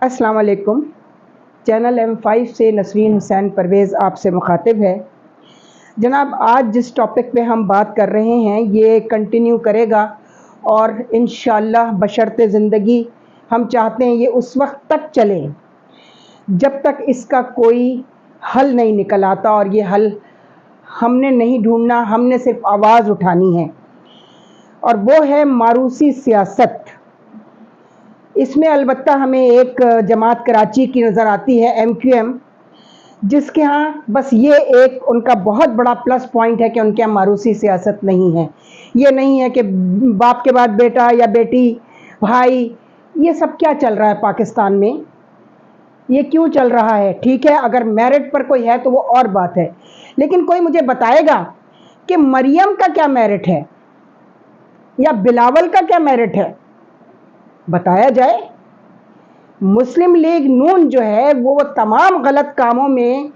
السلام علیکم۔ Channel M5 سے نسرین حسین پرویز آپ سے مخاطب ہے۔ جناب، آج جس ٹاپک پہ ہم بات کر رہے ہیں یہ کنٹینیو کرے گا اور انشاءاللہ بشرط زندگی ہم چاہتے ہیں یہ اس وقت تک چلے جب تک اس کا کوئی حل نہیں نکل آتا، اور یہ حل ہم نے نہیں ڈھونڈنا، ہم نے صرف آواز اٹھانی ہے، اور وہ ہے ماروثی سیاست۔ اس میں البتہ ہمیں ایک جماعت کراچی کی نظر آتی ہے، MQM، جس کے ہاں بس یہ ایک ان کا بہت بڑا پلس پوائنٹ ہے کہ ان کے یہاں ماروثی سیاست نہیں ہے۔ یہ نہیں ہے کہ باپ کے بعد بیٹا یا بیٹی، بھائی، یہ سب کیا چل رہا ہے پاکستان میں؟ یہ کیوں چل رہا ہے؟ ٹھیک ہے، اگر میرٹ پر کوئی ہے تو وہ اور بات ہے، لیکن کوئی مجھے بتائے گا کہ مریم کا کیا میرٹ ہے یا بلاول کا کیا میرٹ ہے؟ بتایا جائے۔ مسلم لیگ نون جو ہے وہ تمام غلط کاموں میں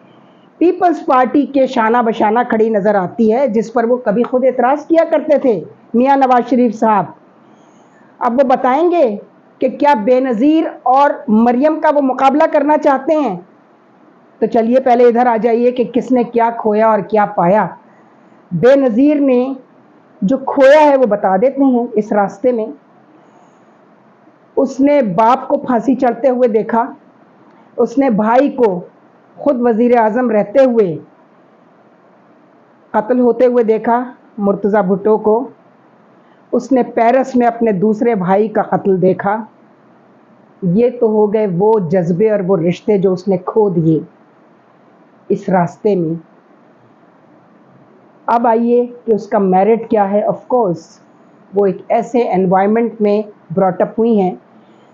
پیپلز پارٹی کے شانہ بشانہ کھڑی نظر آتی ہے، جس پر وہ کبھی خود اعتراض کیا کرتے تھے، میاں نواز شریف صاحب۔ اب وہ بتائیں گے کہ کیا بے نظیر اور مریم کا وہ مقابلہ کرنا چاہتے ہیں؟ تو چلیے پہلے ادھر آ جائیے کہ کس نے کیا کھویا اور کیا پایا۔ بے نظیر نے جو کھویا ہے وہ بتا دیتے ہیں اس راستے میں۔ اس نے باپ کو پھانسی چڑھتے ہوئے دیکھا، اس نے بھائی کو خود وزیر اعظم رہتے ہوئے قتل ہوتے ہوئے دیکھا، مرتضی بھٹو کو۔ اس نے پیرس میں اپنے دوسرے بھائی کا قتل دیکھا۔ یہ تو ہو گئے وہ جذبے اور وہ رشتے جو اس نے کھو دیے اس راستے میں۔ اب آئیے کہ اس کا میرٹ کیا ہے۔ آف کورس وہ ایک ایسے انوائرمنٹ میں براٹ اپ ہوئی ہیں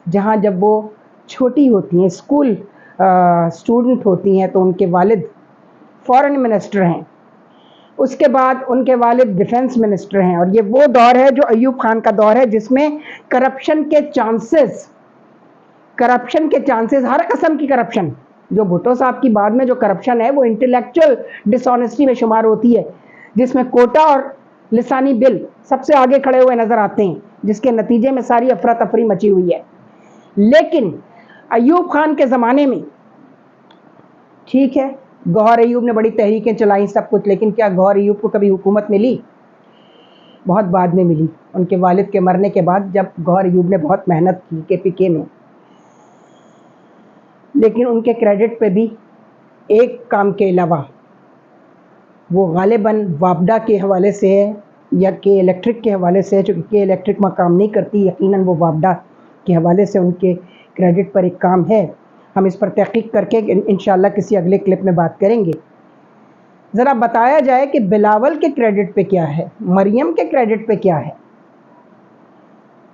جہاں جب وہ چھوٹی ہوتی ہیں، اسکول اسٹوڈنٹ ہوتی ہیں، تو ان کے والد فارن منسٹر ہیں، اس کے بعد ان کے والد ڈیفنس منسٹر ہیں، اور یہ وہ دور ہے جو ایوب خان کا دور ہے جس میں کرپشن کے چانسز ہر قسم کی کرپشن، جو بھٹو صاحب کی بعد میں جو کرپشن ہے وہ انٹلیکچوئل ڈس آنیسٹی میں شمار ہوتی ہے، جس میں کوٹا اور لسانی بل سب سے آگے کھڑے ہوئے نظر آتے ہیں، جس کے نتیجے میں ساری افراتفری مچی ہوئی ہے۔ لیکن ایوب خان کے زمانے میں ٹھیک ہے، گوہر ایوب نے بڑی تحریکیں چلائیں سب کچھ، لیکن کیا گوہر ایوب کو کبھی حکومت ملی؟ بہت بعد میں ملی، ان کے والد کے مرنے کے بعد، جب گوہر ایوب نے بہت محنت کی KPK میں۔ لیکن ان کے کریڈٹ پہ بھی ایک کام کے علاوہ وہ غالباً وابڈا کے حوالے سے ہے یا کے الیکٹرک کے حوالے سے ہے، چونکہ کے الیکٹرک میں کام نہیں کرتی، یقیناً وہ وابڈا کے حوالے سے ان کے کریڈٹ پر ایک کام ہے۔ ہم اس پر تحقیق کر کے انشاءاللہ کسی اگلے کلپ میں بات کریں گے۔ ذرا بتایا جائے کہ بلاول کے کریڈٹ پہ کیا ہے، مریم کے کریڈٹ پہ کیا ہے؟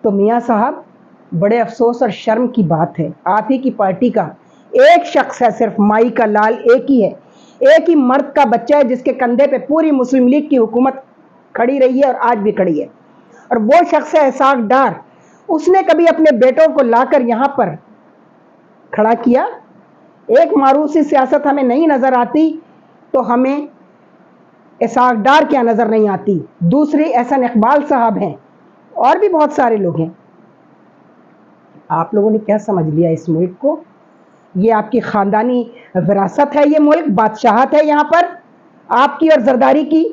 تو میاں صاحب، بڑے افسوس اور شرم کی بات ہے، آپ ہی کی پارٹی کا ایک شخص ہے، صرف مائی کا لال ایک ہی ہے، ایک ہی مرد کا بچہ ہے جس کے کندھے پہ پوری مسلم لیگ کی حکومت کھڑی رہی ہے اور آج بھی کھڑی ہے، اور وہ شخص ہے اسحاق ڈار۔ اس نے کبھی اپنے بیٹوں کو لا کر یہاں پر کھڑا کیا؟ ایک ماروثی سیاست ہمیں نہیں نظر آتی تو ہمیں اسحاق ڈار کیا نظر نہیں آتی؟ دوسری احسن اقبال صاحب ہیں، اور بھی بہت سارے لوگ ہیں۔ آپ لوگوں نے کیا سمجھ لیا اس ملک کو؟ یہ آپ کی خاندانی وراثت ہے، یہ ملک بادشاہت ہے یہاں پر آپ کی اور زرداری کی،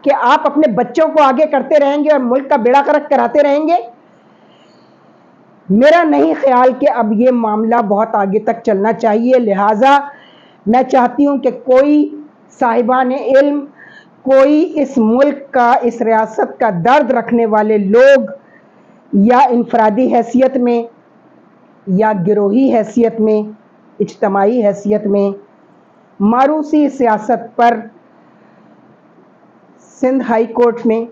کہ آپ اپنے بچوں کو آگے کرتے رہیں گے اور ملک کا بیڑا غرق کراتے رہیں گے؟ میرا نہیں خیال کہ اب یہ معاملہ بہت آگے تک چلنا چاہیے، لہٰذا میں چاہتی ہوں کہ کوئی صاحبان علم، کوئی اس ملک کا، اس ریاست کا درد رکھنے والے لوگ، یا انفرادی حیثیت میں یا گروہی حیثیت میں، اجتماعی حیثیت میں، ماروثی سیاست پر سندھ ہائی کورٹ میں،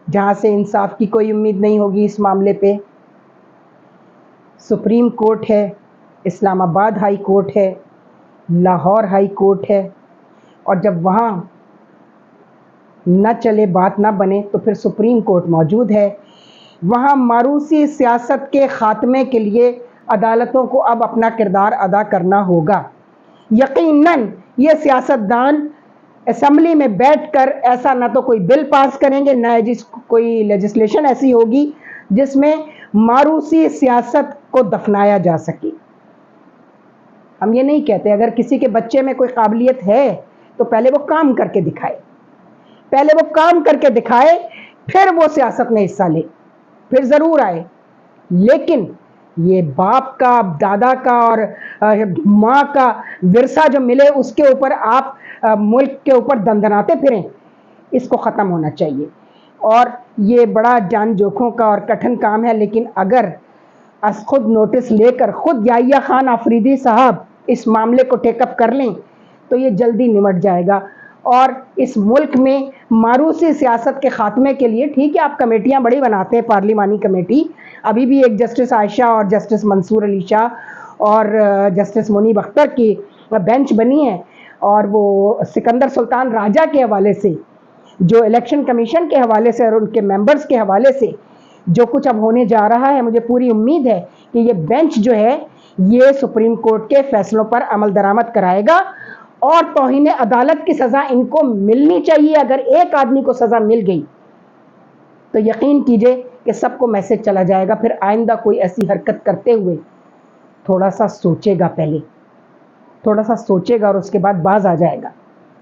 جہاں سے انصاف کی کوئی امید نہیں ہوگی اس معاملے پہ، سپریم کورٹ ہے، اسلام آباد ہائی کورٹ ہے، لاہور ہائی کورٹ ہے، اور جب وہاں نہ چلے، بات نہ بنے، تو پھر سپریم کورٹ موجود ہے۔ وہاں ماروثی سیاست کے خاتمے کے لیے عدالتوں کو اب اپنا کردار ادا کرنا ہوگا۔ یقیناً یہ سیاستدان اسمبلی میں بیٹھ کر ایسا نہ تو کوئی بل پاس کریں گے، نہ کوئی لیجسلیشن ایسی ہوگی جس میں ماروثی سیاست کو دفنایا جا سکے۔ ہم یہ نہیں کہتے، اگر کسی کے بچے میں کوئی قابلیت ہے تو پہلے وہ کام کر کے دکھائے، پہلے وہ کام کر کے دکھائے، پھر وہ سیاست میں حصہ لے، پھر ضرور آئے۔ لیکن یہ باپ کا، دادا کا اور ماں کا ورثہ جو ملے اس کے اوپر آپ ملک کے اوپر دندناتے پھریں، اس کو ختم ہونا چاہیے۔ اور یہ بڑا جان جوکھوں کا اور کٹھن کام ہے، لیکن اگر خود نوٹس لے کر خود یحییٰ خان آفریدی صاحب اس معاملے کو ٹیک اپ کر لیں تو یہ جلدی نمٹ جائے گا، اور اس ملک میں ماروثی سیاست کے خاتمے کے لیے ٹھیک ہے آپ کمیٹیاں بڑی بناتے ہیں، پارلیمانی کمیٹی، ابھی بھی ایک جسٹس عائشہ اور جسٹس منصور علی شاہ اور جسٹس منیب اختر کی بینچ بنی ہے، اور وہ سکندر سلطان راجہ کے حوالے سے، جو الیکشن کمیشن کے حوالے سے اور ان کے ممبرز کے حوالے سے جو کچھ اب ہونے جا رہا ہے، مجھے پوری امید ہے کہ یہ بینچ جو ہے یہ سپریم کورٹ کے فیصلوں پر عمل درآمد کرائے گا، اور توہین عدالت کی سزا ان کو ملنی چاہیے۔ اگر ایک آدمی کو سزا مل گئی تو یقین کیجئے کہ سب کو میسج چلا جائے گا، پھر آئندہ کوئی ایسی حرکت کرتے ہوئے تھوڑا سا سوچے گا، پہلے تھوڑا سا سوچے گا اور اس کے بعد باز آ جائے گا۔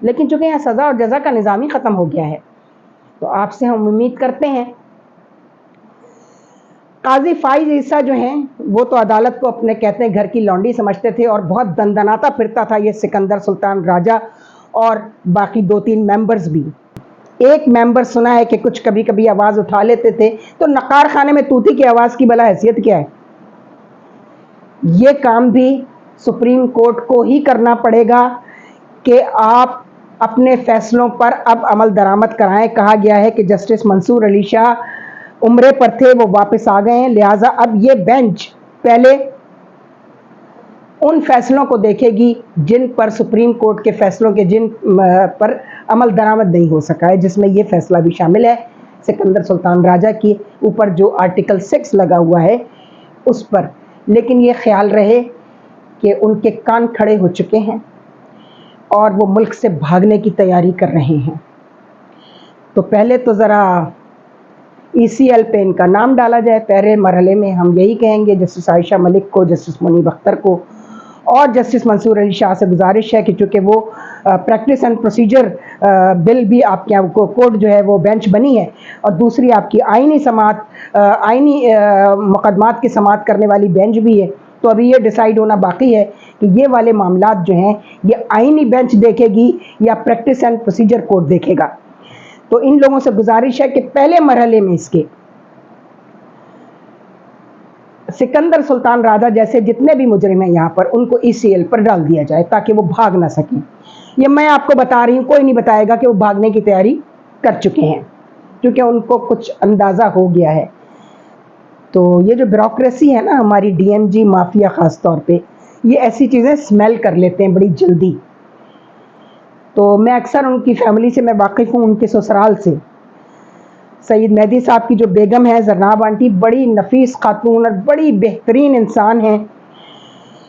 لیکن چونکہ یہاں سزا اور جزا کا نظام ہی ختم ہو گیا ہے، تو آپ سے ہم امید کرتے ہیں۔ قاضی فائز عیسیٰ جو ہیں وہ تو عدالت کو اپنے کہتے ہیں گھر کی لونڈی سمجھتے تھے، اور بہت دندناتا پھرتا تھا یہ سکندر سلطان راجہ اور باقی 2-3 ممبرز بھی۔ ایک ممبر سنا ہے کہ کچھ کبھی کبھی آواز اٹھا لیتے تھے، تو نقار خانے میں طوطی کی آواز کی بلا حیثیت کیا ہے؟ یہ کام بھی سپریم کورٹ کو ہی کرنا پڑے گا کہ آپ اپنے فیصلوں پر اب عمل درآمد کرائیں۔ کہا گیا ہے کہ جسٹس منصور علی شاہ عمرے پر تھے، وہ واپس آ گئے ہیں، لہٰذا اب یہ بینچ پہلے ان فیصلوں کو دیکھے گی جن پر سپریم کورٹ کے فیصلوں کے جن پر عمل درآمد نہیں ہو سکا ہے، جس میں یہ فیصلہ بھی شامل ہے سکندر سلطان راجہ کی اوپر جو آرٹیکل 6 لگا ہوا ہے اس پر۔ لیکن یہ خیال رہے کہ ان کے کان کھڑے ہو چکے ہیں اور وہ ملک سے بھاگنے کی تیاری کر رہے ہیں۔ تو پہلے تو ذرا ECL پہ ان کا نام ڈالا جائے۔ پہلے مرحلے میں ہم یہی کہیں گے جسٹس عائشہ ملک کو، جسٹس منیب اختر کو اور جسٹس منصور علی شاہ سے گزارش ہے کہ چونکہ وہ پریکٹس اینڈ پروسیجر بل بھی آپ کے یہاں کورٹ جو ہے وہ بینچ بنی ہے، اور دوسری آپ کی آئینی سماعت، آئینی مقدمات کی سماعت کرنے والی بینچ بھی ہے، تو ابھی یہ ڈیسائیڈ ہونا باقی ہے کہ یہ والے معاملات جو ہیں یہ آئینی بینچ دیکھے گی یا پریکٹس اینڈ پروسیجر کورٹ دیکھے گا۔ تو ان لوگوں سے گزارش ہے کہ پہلے مرحلے میں اس کے سکندر سلطان راجہ جیسے جتنے بھی مجرم ہیں یہاں پر ان کو ECL پر ڈال دیا جائے تاکہ وہ بھاگ نہ سکیں۔ یہ میں آپ کو بتا رہی ہوں، کوئی نہیں بتائے گا کہ وہ بھاگنے کی تیاری کر چکے ہیں، کیونکہ ان کو کچھ اندازہ ہو گیا ہے۔ تو یہ جو بیوروکریسی ہے نا ہماری، DMG مافیا خاص طور پہ، یہ ایسی چیزیں سمیل کر لیتے ہیں بڑی جلدی۔ تو میں اکثر ان کی فیملی سے میں واقف ہوں، ان کے سسرال سے۔ سید مہدی صاحب کی جو بیگم ہے زرناب آنٹی، بڑی نفیس خاتون اور بڑی بہترین انسان ہیں،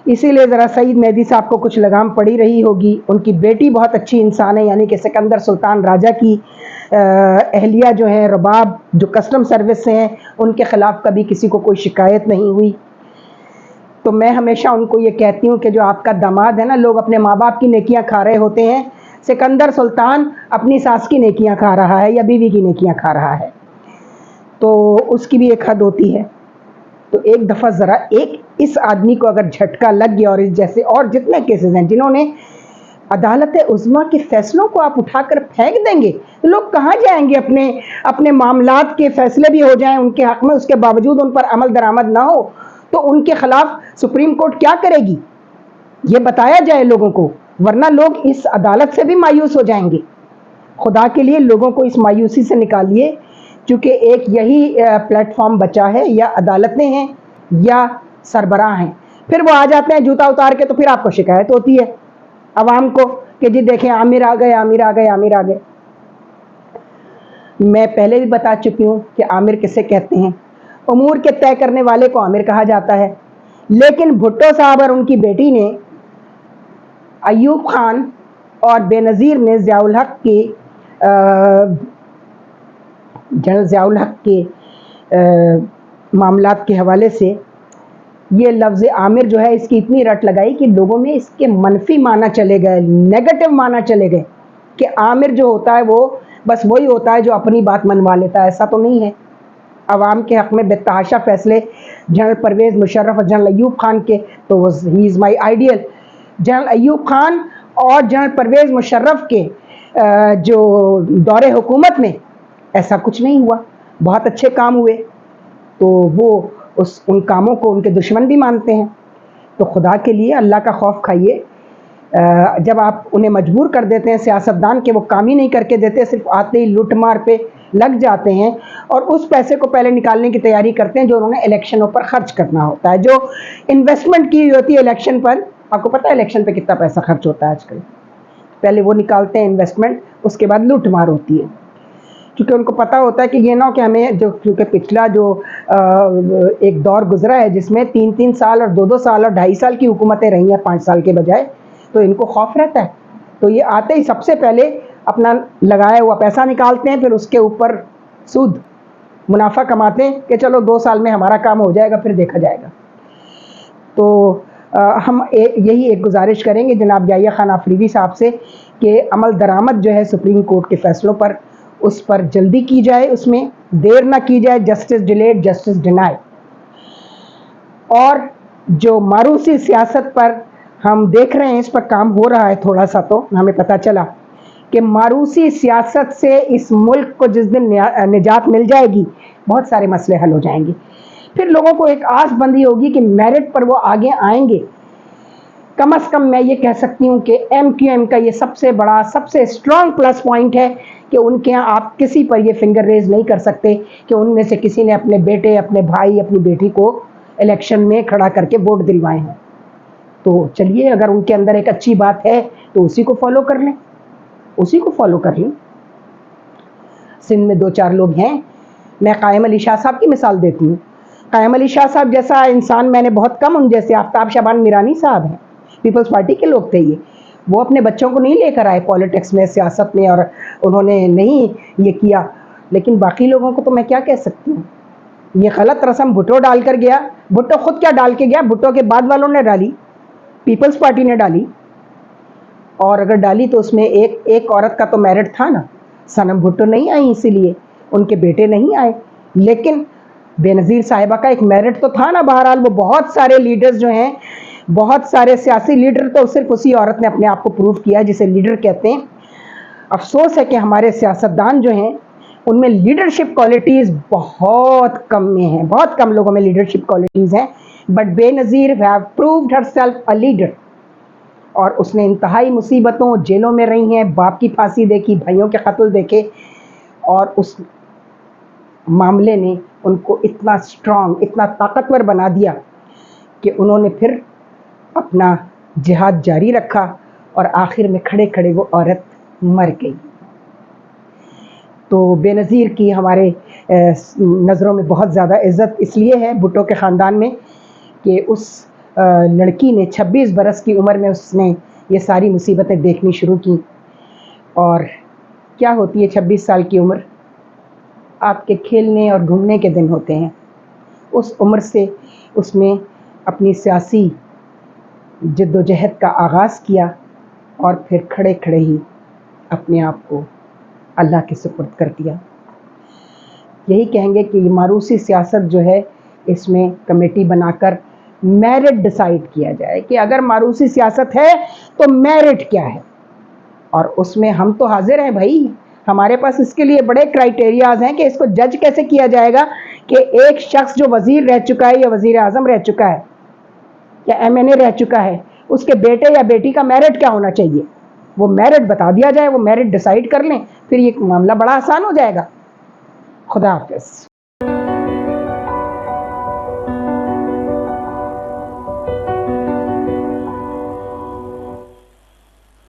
اسی لیے ذرا سید مہدی صاحب کو کچھ لگام پڑی رہی ہوگی۔ ان کی بیٹی بہت اچھی انسان ہے، یعنی کہ سکندر سلطان راجہ کی اہلیہ جو ہیں رباب، جو کسٹم سروس سے ہیں، ان کے خلاف کبھی کسی کو کوئی شکایت نہیں ہوئی۔ تو میں ہمیشہ ان کو یہ کہتی ہوں کہ جو آپ کا داماد ہے نا، لوگ اپنے ماں باپ کی نیکیاں کھا رہے ہوتے ہیں، سکندر سلطان اپنی ساس کی نیکیاں کھا رہا ہے یا بیوی کی نیکیاں کھا رہا ہے، تو اس کی بھی ایک حد ہوتی ہے۔ تو ایک دفعہ ذرا اس آدمی کو اگر جھٹکا لگ گیا، اور اس جیسے اور جتنے کیسز ہیں جنہوں نے عدالت عظمیٰ کے فیصلوں کو آپ اٹھا کر پھینک دیں گے، تو لوگ کہاں جائیں گے؟ اپنے معاملات کے فیصلے بھی ہو جائیں ان کے حق میں، اس کے باوجود ان پر عمل درآمد نہ ہو تو ان کے خلاف سپریم کورٹ کیا کرے گی؟ یہ بتایا جائے لوگوں کو، ورنہ لوگ اس عدالت سے بھی مایوس ہو جائیں گے۔ خدا کے لیے لوگوں کو اس مایوسی سے نکالیے، چونکہ ایک یہی پلیٹ فارم بچا ہے، یا عدالتیں ہیں یا سربراہ ہیں۔ پھر وہ آ جاتے ہیں جوتا اتار کے، تو پھر آپ کو شکایت ہوتی ہے عوام کو کہ جی دیکھیں عامر آ گئے، عامر آ گئے، عامر آ گئے۔ میں پہلے بھی بتا چکی ہوں کہ عامر کسے کہتے ہیں، امور کے طے کرنے والے کو عامر کہا جاتا ہے۔ لیکن بھٹو صاحب اور ان کی بیٹی نے، ایوب خان اور بے نظیر نے جنرل ضیاء الحق کے معاملات کے حوالے سے یہ لفظ عامر جو ہے اس کی اتنی رٹ لگائی کہ لوگوں میں اس کے منفی معنی چلے گئے، نیگیٹو معنی چلے گئے کہ عامر جو ہوتا ہے وہ بس وہی ہوتا ہے جو اپنی بات منوا لیتا ہے. ایسا تو نہیں ہے. عوام کے حق میں بے تحاشا فیصلے جنرل پرویز مشرف اور جنرل ایوب خان کے، تو ہی از مائی آئیڈیل. جنرل ایوب خان اور جنرل پرویز مشرف کے جو دور حکومت میں ایسا کچھ نہیں ہوا، بہت اچھے کام ہوئے، تو وہ ان کاموں کو ان کے دشمن بھی مانتے ہیں. تو خدا کے لیے اللہ کا خوف کھائیے. جب آپ انہیں مجبور کر دیتے ہیں سیاستدان کہ وہ کام ہی نہیں کر کے دیتے، صرف آتے ہی لوٹ مار پہ لگ جاتے ہیں اور اس پیسے کو پہلے نکالنے کی تیاری کرتے ہیں جو انہوں نے الیکشنوں پر خرچ کرنا ہوتا ہے، جو انویسٹمنٹ کی ہوتی ہے الیکشن پر. آپ کو پتہ ہے الیکشن پہ کتنا پیسہ خرچ ہوتا ہے آج کل؟ پہلے وہ نکالتے ہیں انویسٹمنٹ، اس کے بعد لوٹ مار ہوتی ہے، کیونکہ ان کو پتہ ہوتا ہے کہ یہ نہ کہ ہمیں کیونکہ پچھلا جو ایک دور گزرا ہے جس میں 3 سال اور 2 سال اور 2.5 سال کی حکومتیں رہی ہیں 5 سال کے بجائے، تو ان کو خوف رہتا ہے. تو یہ آتے ہی سب سے پہلے اپنا لگایا ہوا پیسہ نکالتے ہیں، پھر اس کے اوپر سود منافع کماتے ہیں کہ چلو 2 سال میں ہمارا کام ہو جائے گا، پھر دیکھا جائے گا. تو ہم یہی ایک گزارش کریں گے جناب یحییٰ خان آفریدی صاحب سے کہ عمل درآمد جو ہے سپریم کورٹ کے فیصلوں پر، اس پر جلدی کی جائے، اس میں دیر نہ کی جائے. Justice delayed justice denied. اور جو ماروثی سیاست پر ہم دیکھ رہے ہیں اس پر کام ہو رہا ہے تھوڑا سا، تو ہمیں پتہ چلا کہ ماروثی سیاست سے اس ملک کو جس دن نجات مل جائے گی بہت سارے مسئلے حل ہو جائیں گے. پھر لوگوں کو ایک آس بندی ہوگی کہ میرٹ پر وہ آگے آئیں گے. کم از کم میں یہ کہہ سکتی ہوں کہ MQM کا یہ سب سے بڑا، سب سے اسٹرانگ پلس پوائنٹ ہے کہ ان کے یہاں آپ کسی پر یہ فنگر ریز نہیں کر سکتے کہ ان میں سے کسی نے اپنے بیٹے، اپنے بھائی، اپنی بیٹی کو الیکشن میں کھڑا کر کے ووٹ دلوائے ہیں. تو چلیے اگر ان کے اندر ایک اچھی بات ہے تو اسی کو فالو کر لیں، اسی کو فالو کر لیں. سندھ میں 2-4 لوگ ہیں. میں قائم علی شاہ صاحب کی مثال دیتی ہوں. قائم علی شاہ صاحب جیسا انسان میں نے بہت کم. ان جیسے آفتاب شعبان میرانی صاحب ہیں، پیپلز پارٹی کے لوگ تھے یہ. وہ اپنے بچوں کو نہیں لے کر آئے پالیٹکس میں، سیاست میں، اور انہوں نے نہیں یہ کیا. لیکن باقی لوگوں کو تو میں کیا کہہ سکتی ہوں. یہ غلط رسم بھٹو ڈال کر گیا. بھٹو خود کیا ڈال کے گیا، بھٹو کے بعد والوں نے ڈالی، پیپلز پارٹی نے ڈالی. اور اگر ڈالی تو اس میں ایک عورت کا تو میرٹ تھا نا. صنم بھٹو نہیں آئی، اسی لیے ان کے بیٹے نہیں آئے. لیکن بے نظیر صاحبہ کا ایک میرٹ تو تھا نا. بہرحال وہ بہت سارے لیڈرز جو ہیں، بہت سارے سیاسی لیڈر تو صرف اسی عورت نے اپنے آپ کو پروو کیا جسے لیڈر کہتے ہیں. افسوس ہے کہ ہمارے سیاستدان جو ہیں ان میں لیڈرشپ کوالٹیز بہت کم میں ہیں، بہت کم لوگوں میں لیڈرشپ کوالٹیز ہیں. But Benazir have proved herself a leader. اور اس نے انتہائی مصیبتوں، جیلوں میں رہی ہیں، باپ کی پھانسی دیکھی، بھائیوں کے قتل دیکھے، اور اس معاملے نے ان کو اتنا اسٹرانگ، اتنا طاقتور بنا دیا کہ انہوں نے پھر اپنا جہاد جاری رکھا اور آخر میں کھڑے کھڑے وہ عورت مر گئی. تو بے نظیر کی ہمارے نظروں میں بہت زیادہ عزت اس لیے ہے بھٹو کے خاندان میں کہ اس لڑکی نے 26 برس کی عمر میں اس نے یہ ساری مصیبتیں دیکھنی شروع کی. اور کیا ہوتی ہے 26 سال کی عمر؟ آپ کے کھیلنے اور گھومنے کے دن ہوتے ہیں. اس عمر سے اس میں اپنی سیاسی جد و جہد کا آغاز کیا اور پھر کھڑے کھڑے ہی اپنے آپ کو اللہ کے سپرد کر دیا. یہی کہیں گے کہ یہ ماروثی سیاست جو ہے اس میں کمیٹی بنا کر میرٹ ڈیسائیڈ کیا جائے کہ اگر ماروثی سیاست ہے تو میرٹ کیا ہے. اور اس میں ہم تو حاضر ہیں بھائی. ہمارے پاس اس کے لیے بڑے کرائٹیریاز ہیں کہ اس کو جج کیسے کیا جائے گا کہ ایک شخص جو وزیر رہ چکا ہے یا وزیر اعظم رہ چکا ہے یا MNA رہ چکا ہے، اس کے بیٹے یا بیٹی کا میرٹ کیا ہونا چاہیے. وہ میرٹ بتا دیا جائے، وہ میرٹ ڈیسائیڈ کر لیں، پھر یہ معاملہ بڑا آسان ہو جائے گا. خدا حافظ.